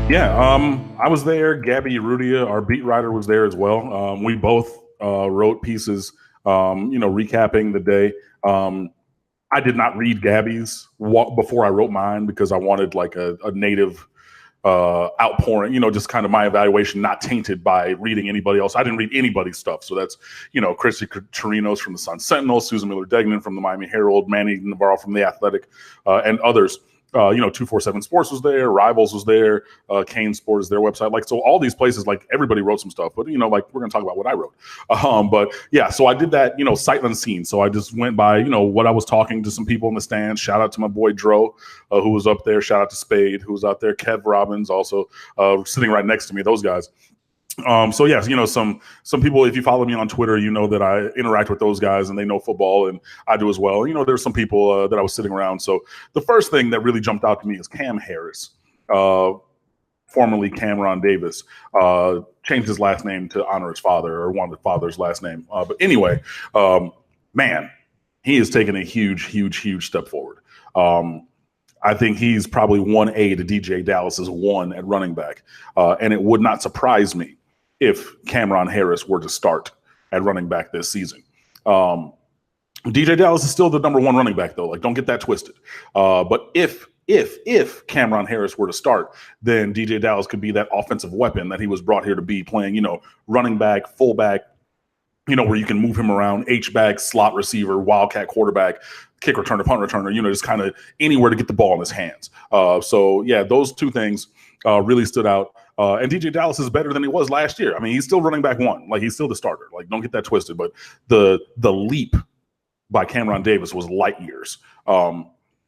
Yeah, I was there. Gabby Urrutia, our beat writer, was there as well. We both wrote pieces, recapping the day. I did not read Gabby's before I wrote mine because I wanted like a native outpouring, just kind of my evaluation, not tainted by reading anybody else. I didn't read anybody's stuff. So that's, Christy Chirinos from the Sun Sentinel, Susan Miller-Degnan from the Miami Herald, Manny Navarro from The Athletic, and others. 247 Sports was there, Rivals was there, Kane Sport is their website. Like, so all these places, like everybody wrote some stuff, but we're going to talk about what I wrote. But yeah, so I did that, sight unseen. So I just went by, what I was talking to some people in the stands. Shout out to my boy Dro, who was up there. Shout out to Spade, who was out there. Kev Robbins also sitting right next to me. Those guys. So yes, some people, if you follow me on Twitter, you know that I interact with those guys and they know football and I do as well. There's some people that I was sitting around. So the first thing that really jumped out to me is Cam Harris, formerly Cameron Davis, changed his last name to honor his father, or one of his father's last name. But anyway, man, he has taken a huge step forward. I think he's probably 1A to DJ Dallas's 1 at running back. And it would not surprise me if Cameron Harris were to start at running back this season. DJ Dallas is still the number 1 running back, though. Like, don't get that twisted. But if Cameron Harris were to start, then DJ Dallas could be that offensive weapon that he was brought here to be, playing, running back, fullback, where you can move him around, H-back, slot receiver, wildcat quarterback, kick returner, punt returner, just kind of anywhere to get the ball in his hands. So, yeah, those two things really stood out. And DJ Dallas is better than he was last year. I mean, he's still running back 1. Like, he's still the starter. Like, don't get that twisted. But the leap by Cameron Davis was light years.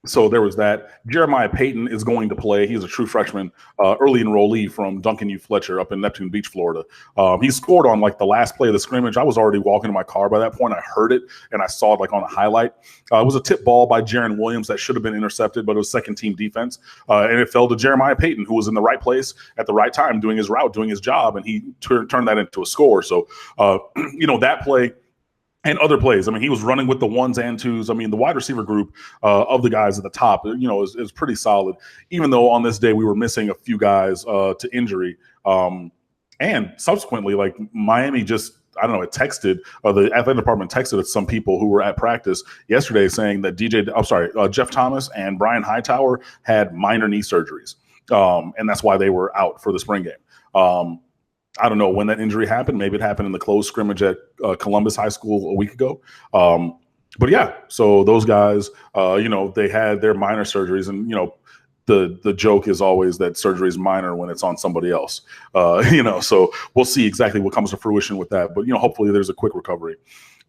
So there was that. Jeremiah Payton is going to play. He's a true freshman, early enrollee from Duncan U. Fletcher up in Neptune Beach, Florida. He scored on like the last play of the scrimmage. I was already walking to my car by that point. I heard it and I saw it like on a highlight. It was a tip ball by Jaron Williams that should have been intercepted, but it was second team defense. And it fell to Jeremiah Payton, who was in the right place at the right time, doing his route, doing his job. And he turned that into a score. So, that play and other plays. I mean, he was running with the 1s and 2s. I mean, the wide receiver group of the guys at the top, is pretty solid, even though on this day we were missing a few guys to injury. And subsequently, like, Miami just, I don't know, it texted, the athletic department texted some people who were at practice yesterday saying that Jeff Thomas and Brian Hightower had minor knee surgeries. And that's why they were out for the spring game. I don't know when that injury happened. Maybe it happened in the closed scrimmage at Columbus High School a week ago. But yeah, so those guys, they had their minor surgeries, and the joke is always that surgery is minor when it's on somebody else. So we'll see exactly what comes to fruition with that. But hopefully there's a quick recovery.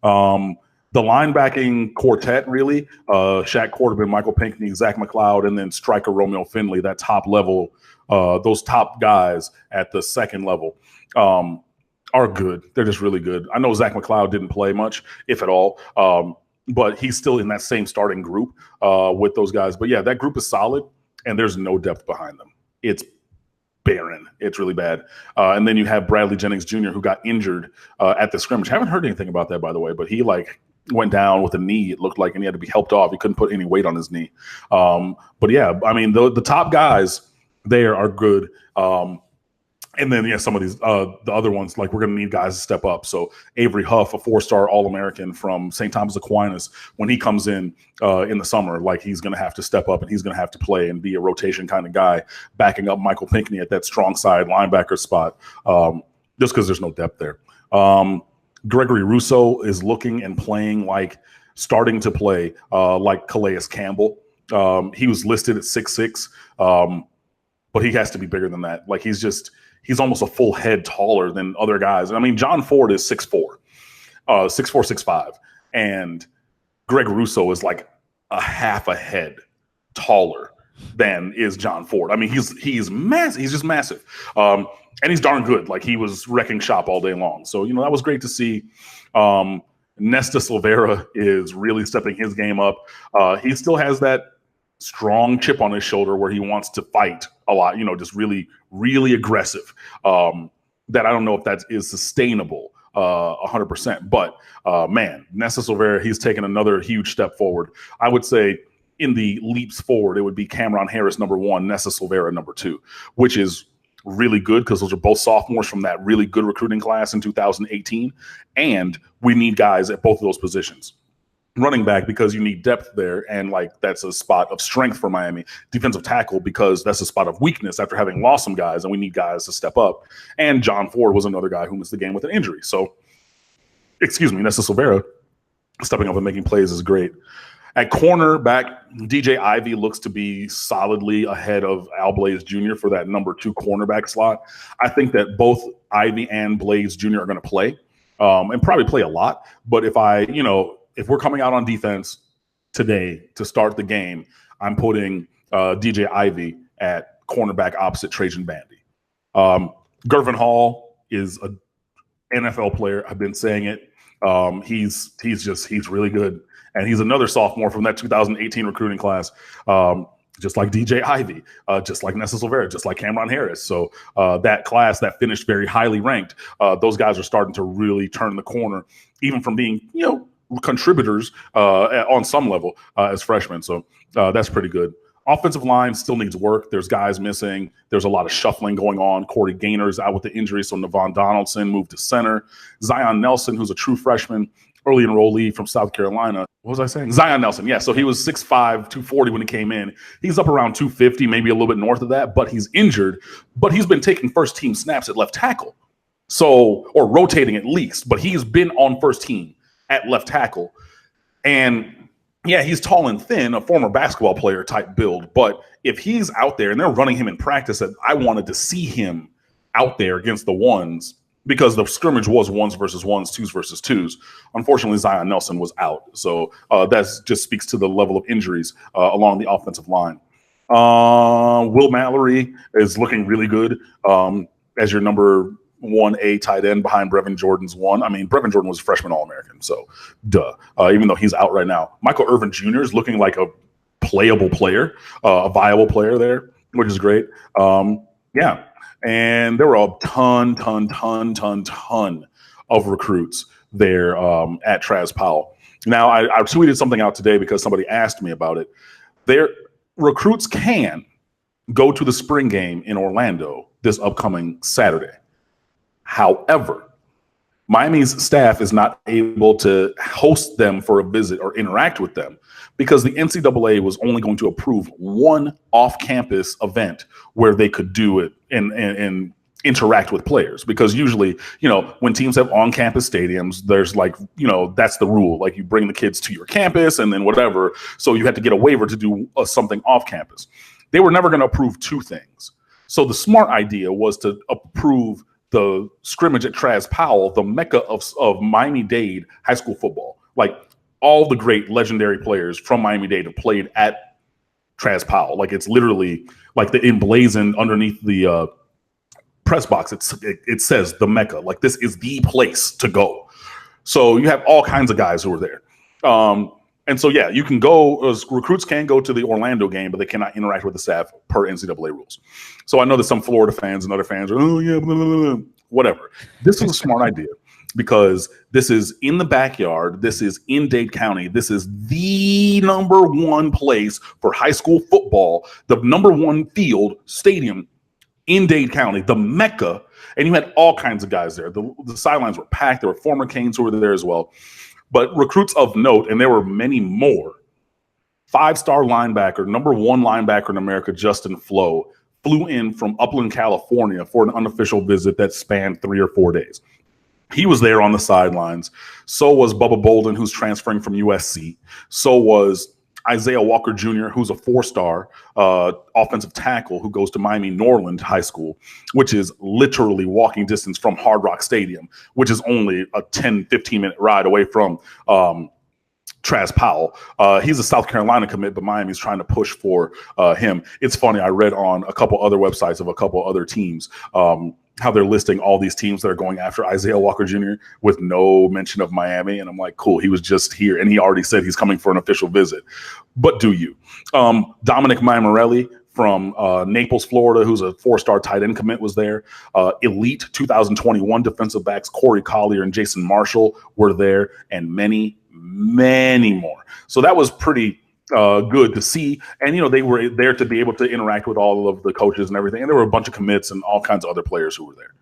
The linebacking quartet, really, Shaq Quarterman, Michael Pinkney, Zach McLeod, and then striker Romeo Finley, that top level, those top guys at the second level are good. They're just really good. I know Zach McLeod didn't play much, if at all, but he's still in that same starting group with those guys. But yeah, that group is solid, and there's no depth behind them. It's barren. It's really bad. And then you have Bradley Jennings Jr., who got injured at the scrimmage. Haven't heard anything about that, by the way, but he went down with a knee, it looked like, and he had to be helped off. He couldn't put any weight on his knee. But yeah, I mean, the top guys there are good. And then, yeah, some of these, the other ones, like, we're going to need guys to step up. So Avery Huff, a 4-star All-American from St. Thomas Aquinas, when he comes in the summer, like, he's going to have to step up and he's going to have to play and be a rotation kind of guy, backing up Michael Pinkney at that strong side linebacker spot, just because there's no depth there. Gregory Russo is looking and playing like, starting to play like Calais Campbell. He was listed at 6'6", but he has to be bigger than that. Like, he's almost a full head taller than other guys. I mean, John Ford is 6'4", 6'5", and Greg Russo is like a half a head taller than is John Ford. I mean, he's massive. He's just massive. And he's darn good. Like, he was wrecking shop all day long. So, that was great to see. Nesta Silvera is really stepping his game up. He still has that strong chip on his shoulder where he wants to fight a lot, just really, really aggressive. That I don't know if that is sustainable 100%. But, man, Nesta Silvera, he's taken another huge step forward. I would say in the leaps forward, it would be Cameron Harris, number 1, Nesta Silvera, number 2, which is really good because those are both sophomores from that really good recruiting class in 2018. And we need guys at both of those positions. Running back because you need depth there, and like that's a spot of strength for Miami. Defensive tackle because that's a spot of weakness after having lost some guys, and we need guys to step up. And John Ford was another guy who missed the game with an injury. So, Nesta Silvera stepping up and making plays is great. At cornerback, DJ Ivey looks to be solidly ahead of Al Blades Jr. for that number 2 cornerback slot. I think that both Ivey and Blades Jr. are going to play and probably play a lot. But if we're coming out on defense today to start the game, I'm putting DJ Ivey at cornerback opposite Trajan Bandy. Gervin Hall is an NFL player. I've been saying it. He's really good. And he's another sophomore from that 2018 recruiting class, just like DJ Ivey, just like Nesta Silvera, just like Cameron Harris. So that class that finished very highly ranked, those guys are starting to really turn the corner, even from being, contributors on some level as freshmen. So that's pretty good. Offensive line still needs work. There's guys missing. There's a lot of shuffling going on. Corey Gaynor's out with the injury, so Navon Donaldson moved to center. Zion Nelson, who's a true freshman, early enrollee from South Carolina. What was I saying? Zion Nelson. Yeah, so he was 6'5", 240 when he came in. He's up around 250, maybe a little bit north of that, but he's injured. But he's been taking first-team snaps at left tackle, or rotating at least. But he's been on first team at left tackle. And, yeah, he's tall and thin, a former basketball player type build. But if he's out there and they're running him in practice, I wanted to see him out there against the ones, because the scrimmage was 1s versus 1s, 2s versus 2s. Unfortunately, Zion Nelson was out. So that just speaks to the level of injuries along the offensive line. Will Mallory is looking really good as your number 1A tight end behind Brevin Jordan's 1. I mean, Brevin Jordan was a freshman All-American, so duh. Even though he's out right now. Michael Irvin Jr. is looking like a playable player, a viable player there, which is great. Yeah. And there were a ton of recruits there at Traz Powell. Now, I tweeted something out today because somebody asked me about it. Their recruits can go to the spring game in Orlando this upcoming Saturday. However, Miami's staff is not able to host them for a visit or interact with them because the NCAA was only going to approve one off-campus event where they could do it and interact with players. Because usually, when teams have on-campus stadiums, there's that's the rule. Like, you bring the kids to your campus and then whatever. So you had to get a waiver to do something off-campus. They were never going to approve 2 things. So the smart idea was to approve the scrimmage at Traz Powell, the mecca of Miami-Dade high school football. Like, all the great legendary players from Miami-Dade have played at Traz Powell. Like, it's literally like the emblazoned underneath the press box. It says the mecca. Like, this is the place to go. So you have all kinds of guys who are there. And so, yeah, you can go, recruits can go to the Orlando game, but they cannot interact with the staff per NCAA rules. So I know that some Florida fans and other fans are, oh, yeah, blah, blah, blah, whatever. This is a smart idea because this is in the backyard. This is in Dade County. This is the number 1 place for high school football, the number 1 field stadium in Dade County, the mecca. And you had all kinds of guys there. The sidelines were packed. There were former Canes who were there as well. But recruits of note, and there were many more, 5-star linebacker, number 1 linebacker in America, Justin Flo, flew in from Upland, California for an unofficial visit that spanned 3 or 4 days. He was there on the sidelines. So was Bubba Bolden, who's transferring from USC. So was Isaiah Walker Jr., who's a 4-star offensive tackle who goes to Miami Norland High School, which is literally walking distance from Hard Rock Stadium, which is only a 10, 15-minute ride away from Traz Powell. He's a South Carolina commit, but Miami's trying to push for him. It's funny. I read on a couple other websites of a couple other teams how they're listing all these teams that are going after Isaiah Walker Jr. with no mention of Miami. And I'm like, cool, he was just here. And he already said he's coming for an official visit. But do you? Dominic Mamorelli from Naples, Florida, who's a 4-star tight end commit, was there. Elite 2021 defensive backs Corey Collier and Jason Marshall were there, and many, many more. So that was pretty good to see. And, they were there to be able to interact with all of the coaches and everything. And there were a bunch of commits and all kinds of other players who were there.